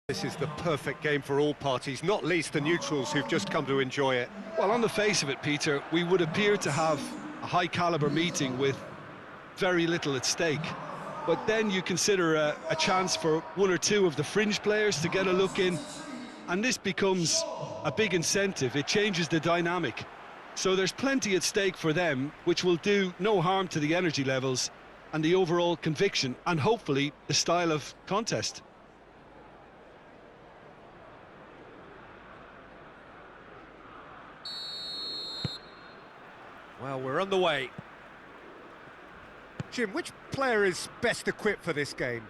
This is the perfect game for all parties, not least the neutrals who've just come to enjoy it. Well, on the face of it, Peter, we would appear to have a high-caliber meeting with very little at stake. But then you consider a chance for one or two of the fringe players to get a look in, and this becomes a big incentive. It changes the dynamic. So there's plenty at stake for them, which will do no harm to the energy levels and the overall conviction, and hopefully the style of contest. Well, we're on the way. Jim, which player is best equipped for this game?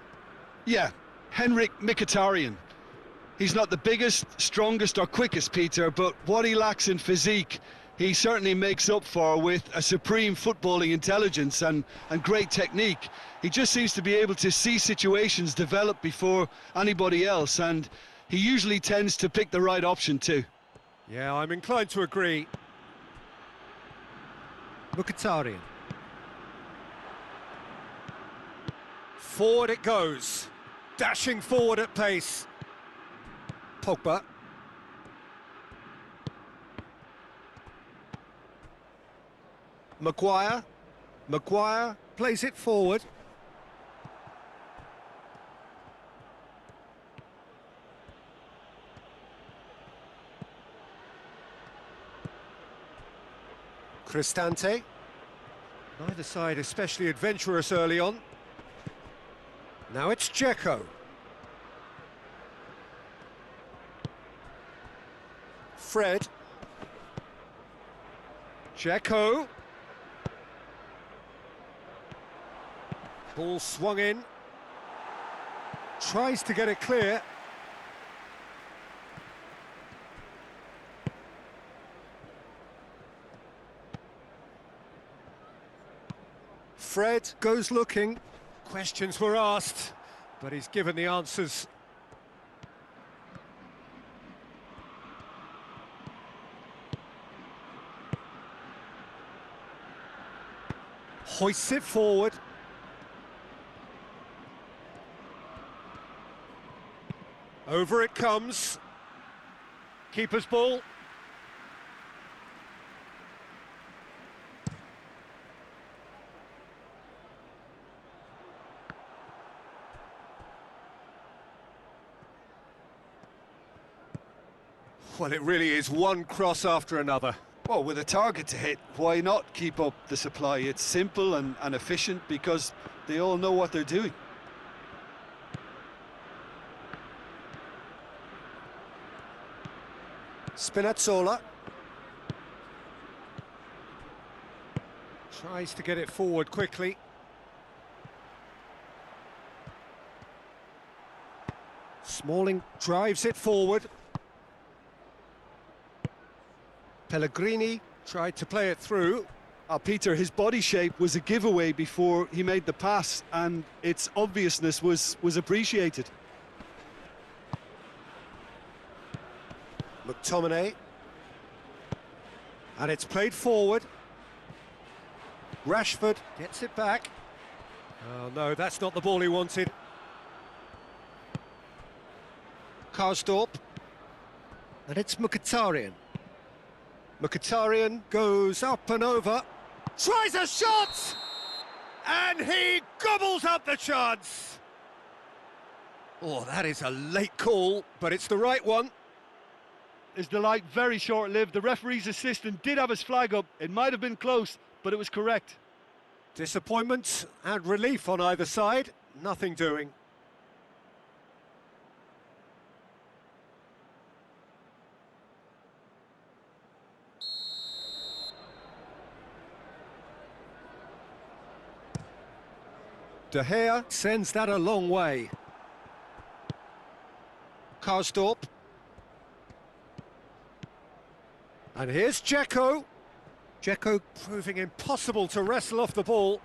Yeah, Mkhitaryan. He's not the biggest, strongest or quickest, Peter, but what he lacks in physique, he certainly makes up for with a supreme footballing intelligence and great technique. He just seems to be able to see situations develop before anybody else, and he usually tends to pick the right option too. Yeah, I'm inclined to agree. Mkhitaryan. Forward it goes. Dashing forward at pace. Pogba. Maguire. Maguire plays it forward. Cristante. Neither side especially adventurous early on. Now it's Džeko. Fred. Džeko. Ball swung in. Tries to get it clear. Fred goes looking. Questions were asked, but he's given the answers. Hoists it forward. Over it comes. Keeper's ball. Well, it really is one cross after another. Well, with a target to hit, why not keep up the supply? It's simple and efficient because they all know what they're doing. Spinazzola. Tries to get it forward quickly. Smalling drives it forward. Pellegrini tried to play it through. Peter, his body shape was a giveaway before he made the pass, and its obviousness was appreciated. McTominay. And it's played forward. Rashford gets it back. Oh no, that's not the ball he wanted. Karsdorp. And it's Mkhitaryan. Mkhitaryan goes up and over. Tries a shot! And he gobbles up the chance! Oh, that is a late call, but it's the right one. His delight very short-lived. The referee's assistant did have his flag up. It might have been close, but it was correct. Disappointment and relief on either side. Nothing doing. De Gea sends that a long way. Karsdorp. And here's Džeko. Džeko proving impossible to wrestle off the ball.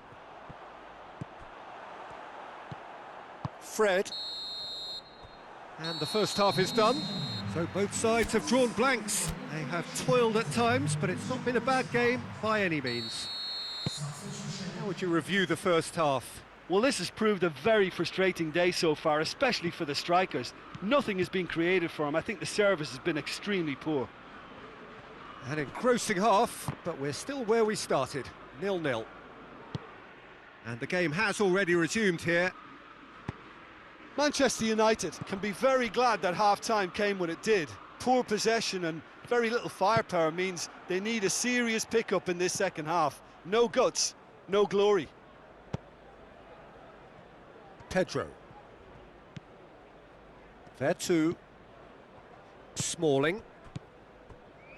Fred. And the first half is done. So both sides have drawn blanks. They have toiled at times, but it's not been a bad game by any means. How would you review the first half? Well, this has proved a very frustrating day so far, especially for the strikers. Nothing has been created for them. I think the service has been extremely poor. An engrossing half, but we're still where we started, 0-0. And the game has already resumed here. Manchester United can be very glad that half-time came when it did. Poor possession and very little firepower means they need a serious pickup in this second half. No guts, no glory. Pedro. Veretout. Smalling.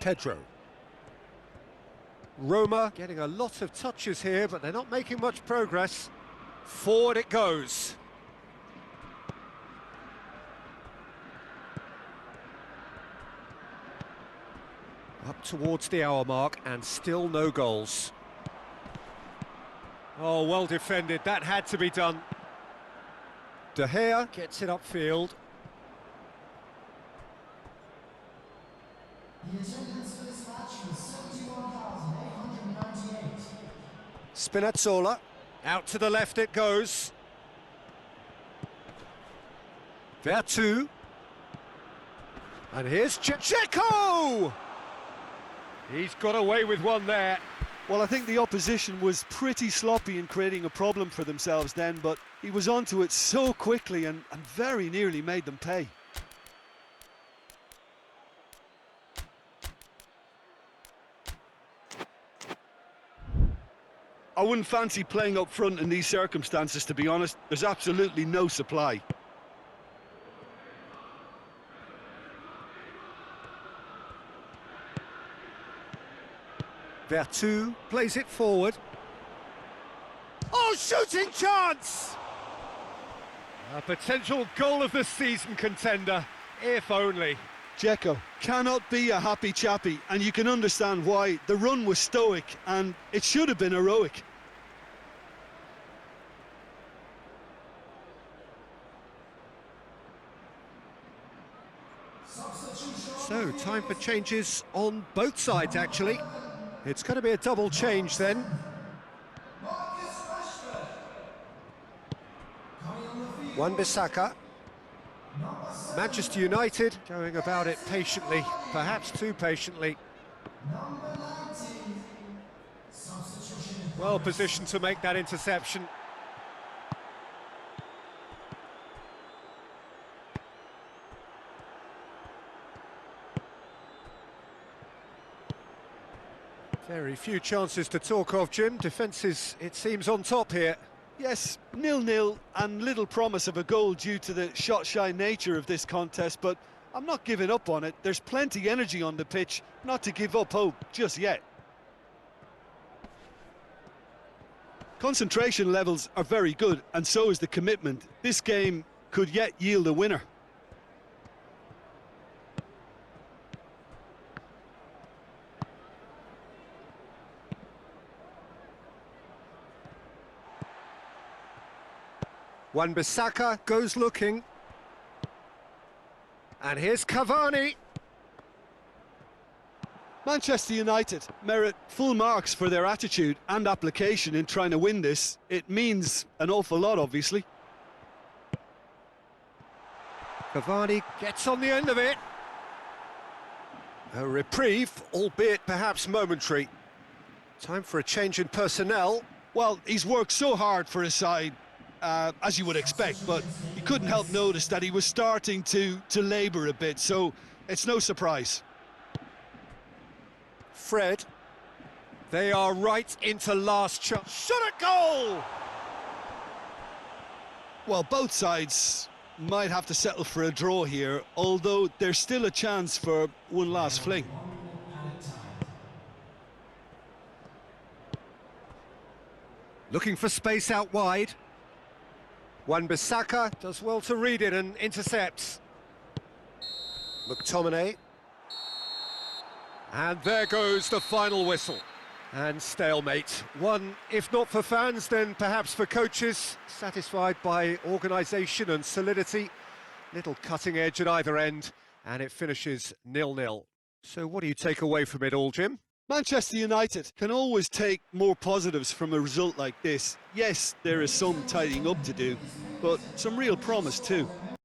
Pedro. Roma getting a lot of touches here, but they're not making much progress. Forward it goes. Up towards the hour mark and still no goals. Oh, well defended, that had to be done. De Gea gets it upfield. The attendance for this match was 71,898. Spinazzola, out to the left it goes. Veretout. And here's Džeko! He's got away with one there. Well, I think the opposition was pretty sloppy in creating a problem for themselves then, but he was onto it so quickly and very nearly made them pay. I wouldn't fancy playing up front in these circumstances, to be honest. There's absolutely no supply. Veretout plays it forward. Oh, shooting chance! A potential goal of the season contender, if only. Džeko cannot be a happy chappy, and you can understand why. The run was stoic, and it should have been heroic. So, time for changes on both sides, actually. It's going to be a double change then. Wan-Bissaka. Manchester United going about it patiently, perhaps too patiently. Well positioned to make that interception. Very few chances to talk of, Jim. Defence is, it seems, on top here. Yes, 0-0 and little promise of a goal due to the shot-shy nature of this contest, but I'm not giving up on it. There's plenty energy on the pitch, not to give up hope just yet. Concentration levels are very good, and so is the commitment. This game could yet yield a winner. Wan-Bissaka goes looking. And here's Cavani. Manchester United merit full marks for their attitude and application in trying to win this. It means an awful lot, obviously. Cavani gets on the end of it. A reprieve, albeit perhaps momentary. Time for a change in personnel. Well, he's worked so hard for his side, as you would expect, but you couldn't help notice that he was starting to labour a bit, so it's no surprise. Fred. They are right into last chance. Shot at goal! Well, both sides might have to settle for a draw here, although there's still a chance for one last fling. Looking for space out wide. Wan-Bissaka does well to read it and intercepts. McTominay. And there goes the final whistle. And stalemate. One, if not for fans, then perhaps for coaches. Satisfied by organisation and solidity. Little cutting edge at either end. And it finishes 0-0. So what do you take away from it all, Jim? Manchester United can always take more positives from a result like this. Yes, there is some tidying up to do, but some real promise too.